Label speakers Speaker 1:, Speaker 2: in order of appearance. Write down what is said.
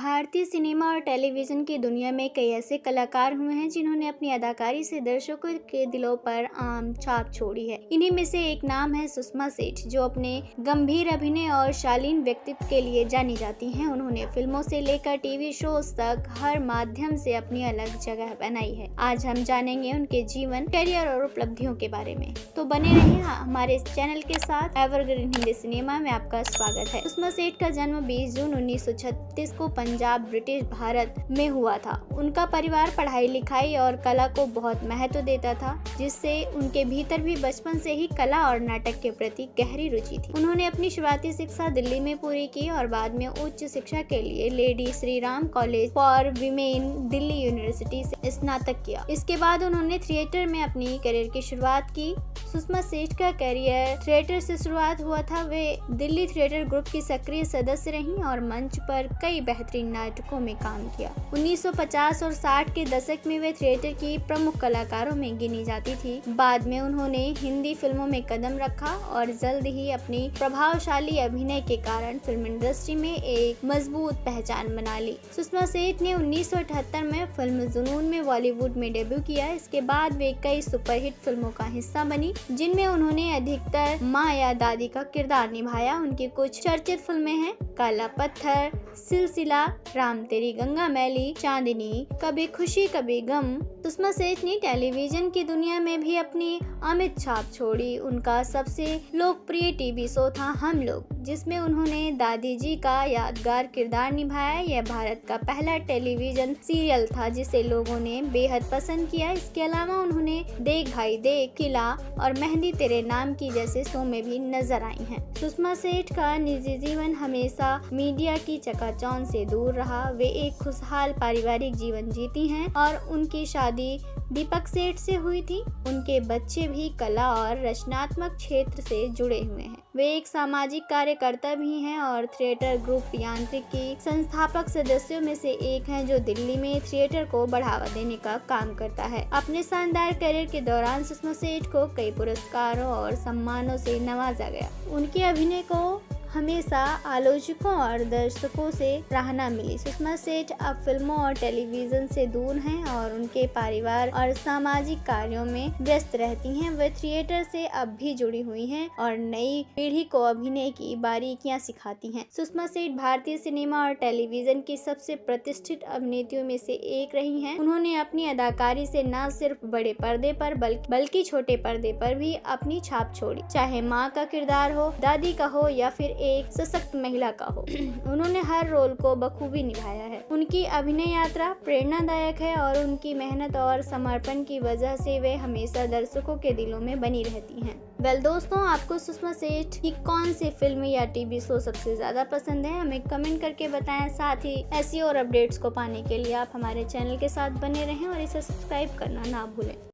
Speaker 1: भारतीय सिनेमा और टेलीविज़न की दुनिया में कई ऐसे कलाकार हुए हैं जिन्होंने अपनी अदाकारी से दर्शकों के दिलों पर आम छाप छोड़ी है। इन्हीं में से एक नाम है सुषमा सेठ, जो अपने गंभीर अभिनय और शालीन व्यक्तित्व के लिए जानी जाती हैं। उन्होंने फिल्मों से लेकर टीवी शोज तक हर माध्यम से अपनी अलग जगह बनाई है। आज हम जानेंगे उनके जीवन, करियर और उपलब्धियों के बारे में। तो बने रहिए हमारे इस चैनल के साथ। एवरग्रीन हिंदी सिनेमा में आपका स्वागत है। सुषमा सेठ का जन्म 20 जून 1936 को पंजाब, ब्रिटिश भारत में हुआ था। उनका परिवार पढ़ाई लिखाई और कला को बहुत महत्व देता था, जिससे उनके भीतर भी बचपन से ही कला और नाटक के प्रति गहरी रुचि थी। उन्होंने अपनी शुरुआती शिक्षा दिल्ली में पूरी की और बाद में उच्च शिक्षा के लिए lady Shri Ram college for women, Delhi university से स्नातक किया। इसके बाद उन्होंने थिएटर में अपनी करियर की शुरुआत की। सुषमा सेठ का करियर थिएटर से शुरुआत हुआ था। वे दिल्ली थिएटर ग्रुप की सक्रिय सदस्य रहीं और मंच पर कई बेहतरीन नाटकों में काम किया। 1950 और 60 के दशक में वे थिएटर की प्रमुख कलाकारों में गिनी जाती थी। बाद में उन्होंने हिंदी फिल्मों में कदम रखा और जल्द ही अपनी प्रभावशाली अभिनय के कारण फिल्म इंडस्ट्री में एक मजबूत पहचान बना ली। सुषमा सेठ ने 1978 में फिल्म जुनून में बॉलीवुड में डेब्यू किया। इसके बाद वे कई सुपरहिट फिल्मों का हिस्सा बनी, जिनमें उन्होंने अधिकतर माँ या दादी का किरदार निभाया। उनकी कुछ चर्चित फिल्में हैं काला पत्थर, सिलसिला, राम तेरी गंगा मैली, चांदनी, कभी खुशी कभी गम। सुषमा सेठ ने टेलीविजन की दुनिया में भी अपनी अमिट छाप छोड़ी। उनका सबसे लोकप्रिय टीवी शो था हम लोग, जिसमें उन्होंने दादी जी का यादगार किरदार निभाया। यह भारत का पहला टेलीविजन सीरियल था जिसे लोगों ने बेहद पसंद किया। इसके अलावा उन्होंने देख भाई देख, किला और मेहंदी तेरे नाम की जैसे शो में भी नजर आई हैं। सुषमा सेठ का निजी जीवन हमेशा मीडिया की चकाचौंध से दूर रहा। वे एक खुशहाल पारिवारिक जीवन जीती हैं और उनकी शादी दीपक सेठ से हुई थी। उनके बच्चे भी कला और रचनात्मक क्षेत्र से जुड़े हुए हैं। वे एक सामाजिक कार्यकर्ता भी हैं और थिएटर ग्रुप यांत्रिकी संस्थापक सदस्यों में से एक हैं, जो दिल्ली में थिएटर को बढ़ावा देने का काम करता है। अपने शानदार करियर के दौरान सुषमा सेठ को कई पुरस्कारों और सम्मानों से नवाजा गया। उनके अभिनय को हमेशा आलोचकों और दर्शकों से सराहना मिली। सुषमा सेठ अब फिल्मों और टेलीविजन से दूर हैं और उनके परिवार और सामाजिक कार्यों में व्यस्त रहती हैं। वे थिएटर से अब भी जुड़ी हुई हैं और नई पीढ़ी को अभिनय की बारीकियां सिखाती हैं। सुषमा सेठ भारतीय सिनेमा और टेलीविजन की सबसे प्रतिष्ठित अभिनेत्रियों में से एक रही हैं। उन्होंने अपनी अदाकारी से न सिर्फ बड़े पर्दे पर बल्कि छोटे पर्दे पर भी अपनी छाप छोड़ी, चाहे माँ का किरदार हो, दादी का हो या फिर एक सशक्त महिला का हो। उन्होंने हर रोल को बखूबी निभाया है। उनकी अभिनय यात्रा प्रेरणादायक है और उनकी मेहनत और समर्पण की वजह से वे हमेशा दर्शकों के दिलों में बनी रहती हैं। दोस्तों, आपको सुषमा सेठ की कौन सी फिल्म या टीवी शो सबसे ज्यादा पसंद है, हमें कमेंट करके बताएं। साथ ही ऐसी और अपडेट्स को पाने के लिए आप हमारे चैनल के साथ बने रहें और इसे सब्सक्राइब करना ना भूलें।